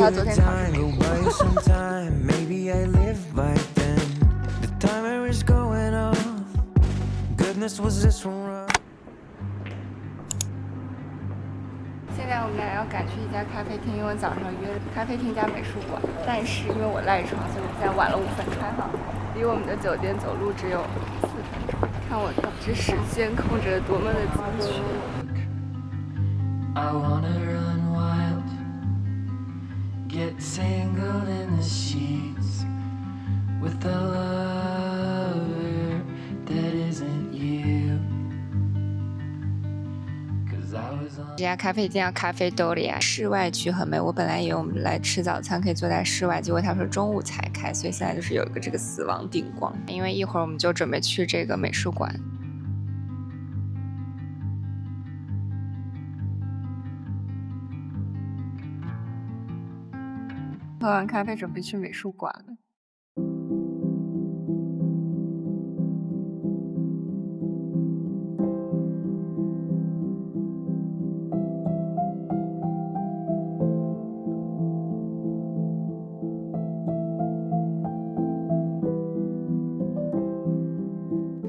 道昨天考试没过。现在我们俩要赶去一家咖啡厅，因为早上约咖啡厅加美术馆，但是因为我赖床，所以我现在晚了5分开哈，离我们的酒店走路只有4分钟。看我这时间控制得多么的精确。I wanna run wild, get tangled in the sheets with a lover that isn't you. 这家咖啡店叫咖啡多利亚，室外区很美。我本来以为我们来吃早餐可以坐在室外，结果他说中午才开，所以现在就是有一个这个死亡顶光。因为一会儿我们就准备去这个美术馆。喝完咖啡准备去美术馆了。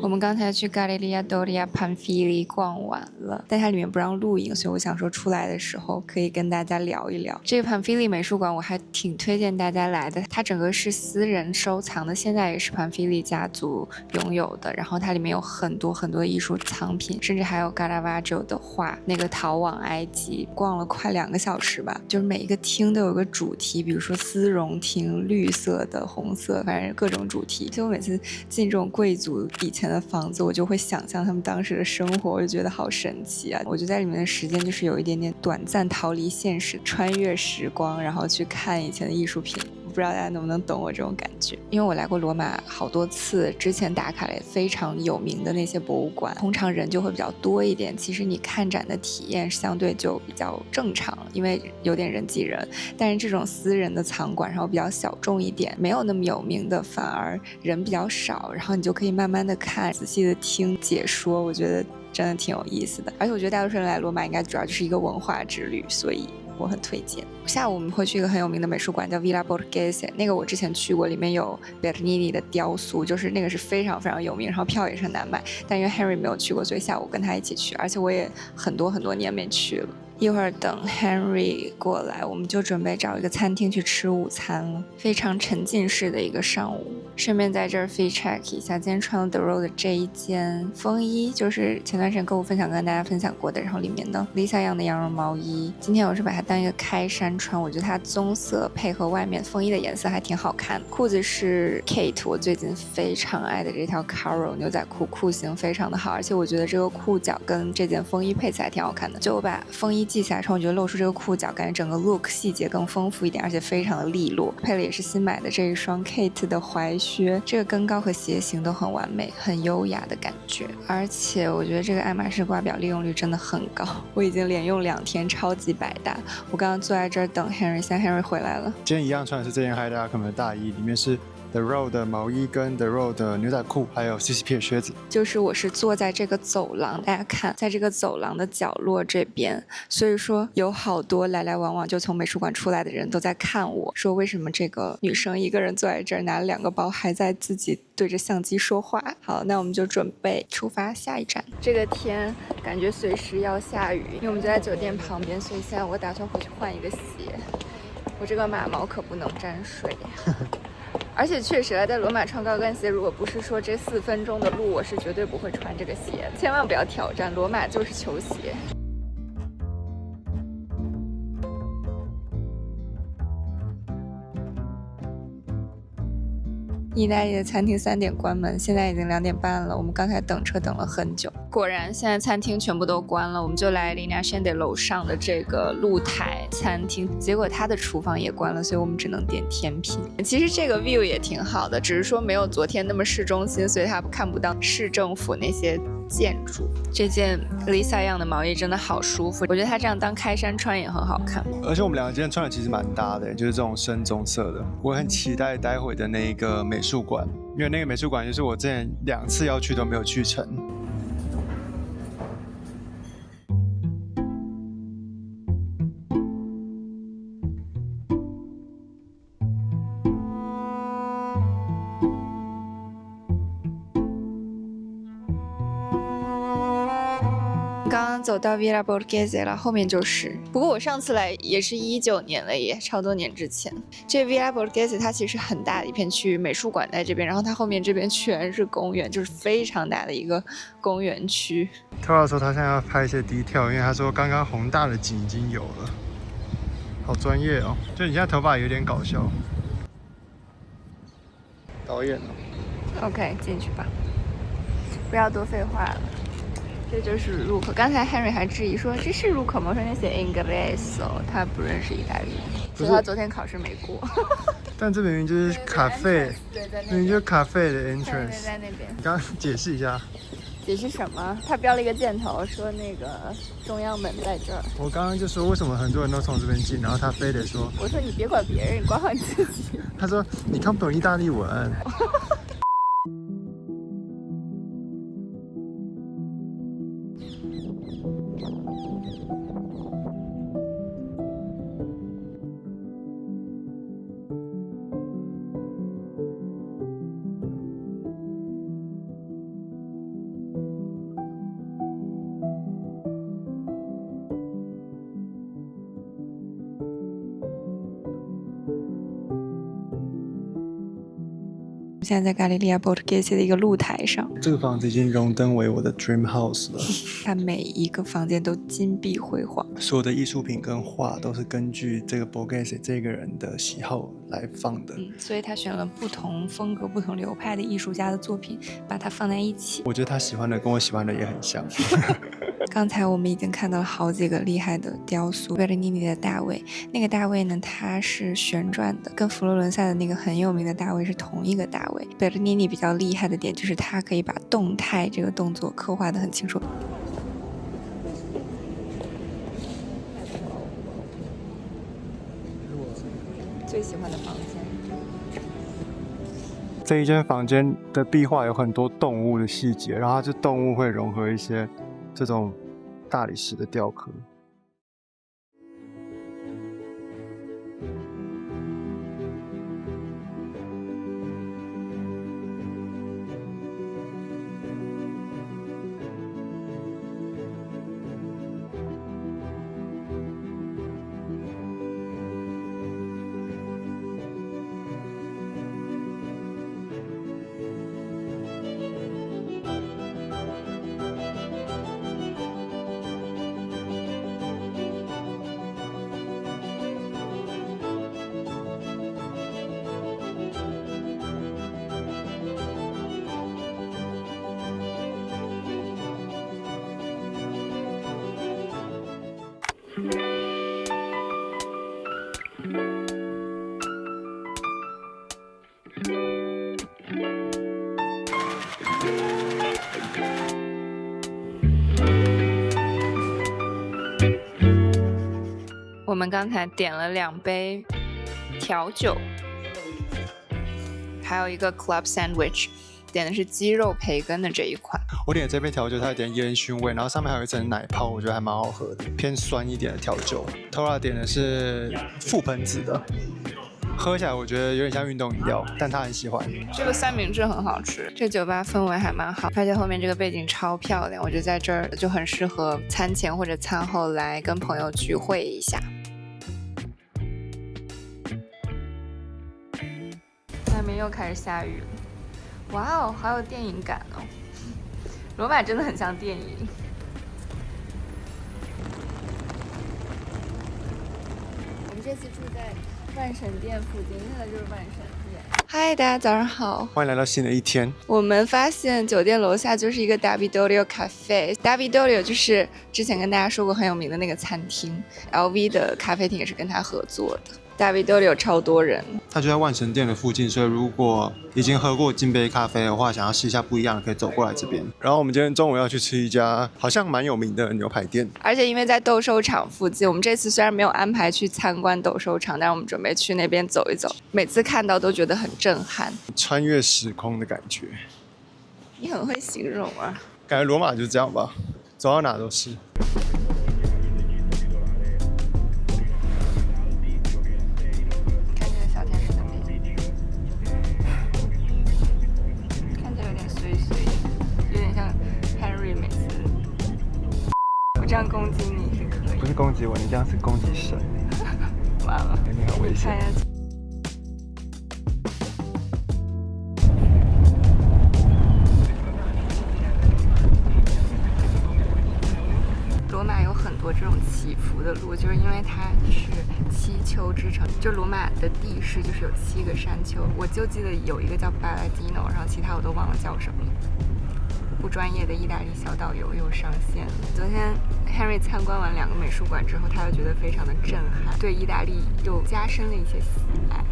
我们刚才去加利利亚多利亚潘菲利逛完了，但它里面不让录影，所以我想说出来的时候可以跟大家聊一聊。这个潘菲利美术馆我还挺推荐大家来的，它整个是私人收藏的，现在也是潘菲利家族拥有的，然后它里面有很多很多艺术藏品，甚至还有卡拉瓦乔的画，那个逃往埃及，逛了快2个小时吧，就是每一个厅都有个主题，比如说丝绒厅，绿色的、红色，反正各种主题。所以我每次进这种贵族以前的房子，我就会想象他们当时的生活，我就觉得好神奇啊！我就在里面的时间就是有一点点短暂逃离现实，穿越时光，然后去看以前的艺术品。不知道大家能不能懂我这种感觉，因为我来过罗马好多次，之前打卡了非常有名的那些博物馆，通常人就会比较多一点，其实你看展的体验相对就比较正常，因为有点人挤人。但是这种私人的藏馆，然后比较小众一点，没有那么有名的，反而人比较少，然后你就可以慢慢的看，仔细的听解说，我觉得真的挺有意思的。而且我觉得大多数人来罗马应该主要就是一个文化之旅，所以我很推荐。下午我们会去一个很有名的美术馆叫 Villa Borghese， 那个我之前去过，里面有 Bernini 的雕塑，就是那个是非常非常有名，然后票也是很难买，但因为 Henry 没有去过，所以下午跟他一起去，而且我也很多年没去了。一会儿等 Henry 过来，我们就准备找一个餐厅去吃午餐了，非常沉浸式的一个上午。顺便在这儿 free check 一下，今天穿了 The Row 的这一件风衣，就是前段时间购物分享跟大家分享过的，然后里面的 Lisa 样的羊绒毛衣。今天我是把它当一个开衫穿，我觉得它棕色配合外面风衣的颜色还挺好看。裤子是 Kate 我最近非常爱的这条 Caro 牛仔裤，裤型非常的好，而且我觉得这个裤脚跟这件风衣配起来挺好看的。就我把风衣系起来之后，我觉得露出这个裤脚，感觉整个 look 细节更丰富一点，而且非常的利落。配了也是新买的这一双 Kate 的踝靴，这个跟高和鞋型都很完美，很优雅的感觉。而且我觉得这个爱马仕挂表利用率真的很高，我已经连用2天，超级百搭。我刚刚坐在这儿等 Henry， 现在 Henry 回来了。今天一样穿的是这件 High Acom 的大衣，里面是The Row 的毛衣跟 The Row 的牛仔裤，还有 CCP 的靴子。就是我是坐在这个走廊，大家看，在这个走廊的角落这边，所以说有好多来来往往就从美术馆出来的人都在看我，说为什么这个女生一个人坐在这儿拿了2个包，还在自己对着相机说话。好，那我们就准备出发下一站。这个天感觉随时要下雨，因为我们就在酒店旁边，所以现在我打算回去换一个鞋。我这个马毛可不能沾水。而且确实在罗马穿高跟鞋，如果不是说这4分钟的路，我是绝对不会穿这个鞋。千万不要挑战，罗马就是球鞋。意大利的餐厅3点关门，现在已经2点半了。我们刚才等车等了很久，果然现在餐厅全部都关了。我们就来Rinascente楼上的这个露台餐厅，结果它的厨房也关了，所以我们只能点甜品。其实这个 view 也挺好的，只是说没有昨天那么市中心，所以它看不到市政府那些建筑。这件 Lisa 样的毛衣真的好舒服，我觉得它这样当开衫穿也很好看。而且我们2个今天穿的其实蛮搭的，就是这种深棕色的。我很期待待会的那个美术馆，因为那个美术馆就是我之前2次要去都没有去成。刚刚走到 Villa Borghese 了，后面就是。不过我上次来也是19年了耶，超多年之前。这 Villa Borghese 它其实很大的一片区域，美术馆在这边，然后它后面这边全是公园，就是非常大的一个公园区。Tora 说他现在要拍一些低调，因为他说刚刚宏大的景已经有了，好专业哦。就你现在头发有点搞笑。导演哦。OK， 进去吧，不要多废话了。这就是入口。刚才 Henry 还质疑说这是入口吗？我说那写 Ingresso， 他不认识意大利语，所以他昨天考试没过。但这明明就是咖啡，明明就是咖啡的 entrance。在那边。你刚刚解释一下。解释什么？他标了一个箭头，说那个中央门在这儿。我刚刚就说为什么很多人都从这边进，然后他非得说。我说你别管别人，你管好你自己。他说你看不懂意大利文。现在在 Galleria Borghese 的一个露台上，这个房子已经荣登为我的 dream house 了。它每一个房间都金碧辉煌，所有的艺术品跟画都是根据这个 Borghese 这个人的喜好来放的。所以他选了不同风格、不同流派的艺术家的作品，把它放在一起。我觉得他喜欢的跟我喜欢的也很像。刚才我们已经看到了好几个厉害的雕塑，贝尔尼尼的大卫，那个大卫呢，它是旋转的，跟佛罗伦萨的那个很有名的大卫是同一个大卫。贝尔尼尼比较厉害的点就是他可以把动态这个动作刻画得很清楚。最喜欢的房间。这一间房间的壁画有很多动物的细节，然后它这动物会融合一些这种大理石的雕刻。我们刚才点了2杯调酒，还有一个 club sandwich， 点的是鸡肉培根的这一款。我点的这杯调酒它有点烟熏味，然后上面还有一层奶泡，我觉得还蛮好喝的，偏酸一点的调酒。Tora 点的是覆盆子的，喝起来我觉得有点像运动饮料，但他很喜欢。这个三明治很好吃，这酒吧氛围还蛮好，而且后面这个背景超漂亮，我觉得在这儿就很适合餐前或者餐后来跟朋友聚会一下。外面又开始下雨了，哇哦，好有电影感哦！罗马真的很像电影。我们这次住在万神殿附近，那个就是万神殿。嗨，大家早上好，欢迎来到新的一天。我们发现酒店楼下就是一个 Davidorio Cafe，Davidorio 就是之前跟大家说过很有名的那个餐厅 ，LV 的咖啡厅也是跟他合作的。Davidorio 超多人，它就在万神殿的附近，所以如果已经喝过金杯咖啡的话，想要试一下不一样的，可以走过来这边。然后我们今天中午要去吃一家好像蛮有名的牛排店，而且因为在斗兽场附近，我们这次虽然没有安排去参观斗兽场，但是我们准备去那边走一走。每次看到都觉得很震撼，穿越时空的感觉。你很会形容啊，感觉罗马就这样吧，走到哪都是。这样攻击你是可以。不是攻击我，你这样是攻击神。完了，你很危险。罗马有很多这种起伏的路，就是因为它是7丘之城，就罗马的地势就是有7个山丘，我就记得有一个叫巴拉蒂诺，然后其他我都忘了叫什么了。不专业的意大利小导游又上线了。昨天 Henry 参观完2个美术馆之后，他又觉得非常的震撼，对意大利又加深了一些喜爱。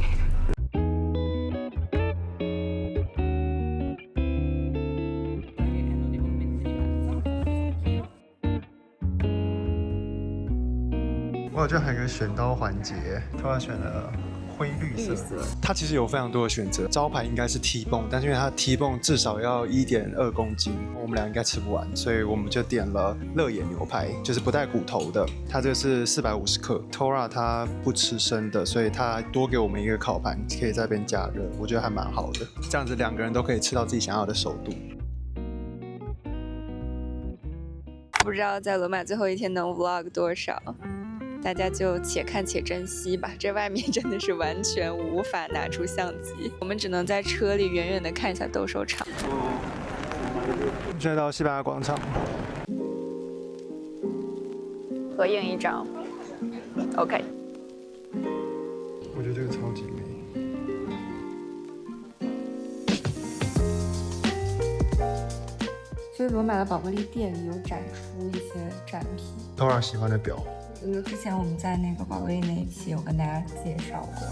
我好像还有一个选刀环节，突然选了灰绿色。它其实有非常多的选择，招牌应该是 T-bone， 但是因为它 T-bone 至少要1.2公斤，我们俩应该吃不完，所以我们就点了乐野牛排，就是不带骨头的，它这个是450克。Tora 它不吃生的，所以它多给我们一个烤盘，可以在这边加热，我觉得还蛮好的，这样子2个人都可以吃到自己想要的熟度。不知道在罗马最后一天能 vlog 多少。大家就且看且珍惜吧，这外面真的是完全无法拿出相机，我们只能在车里远远的看一下斗兽场。现在到西班牙广场，合影一张 ，OK。我觉得这个超级美。所以罗马的宝格丽店里有展出一些展品。Tora 喜欢的表。之前我们在那个宝格丽那一期有跟大家介绍过。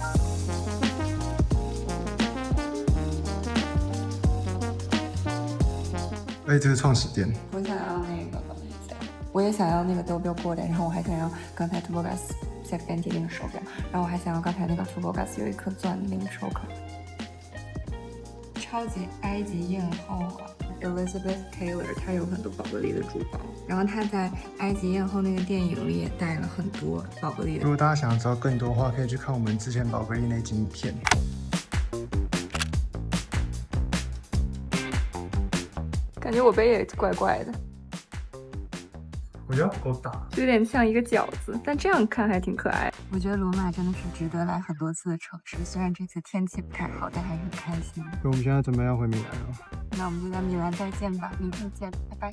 哎，这是创始店。我想要那个，我也想要那个 Dobio Gold， 然后我还想要刚才 Tubogas Serpenti 那个手表，然后我还想要刚才那个 Tubogas 有一颗钻的那个 choker。超级埃及艳后啊！ Elizabeth Taylor， 她有很多宝格丽的珠宝，然后她在埃及艳后那个电影里也带了很多宝格丽的。如果大家想要知道更多的话，可以去看我们之前宝格丽那集影片。感觉我背也怪怪的，我觉得不够大，就有点像一个饺子，但这样看还挺可爱。我觉得罗马真的是值得来很多次的城市，虽然这次天气不太好，但还是很开心。我们现在准备要回米兰了。那我们就在米兰再见吧，明天见，拜拜。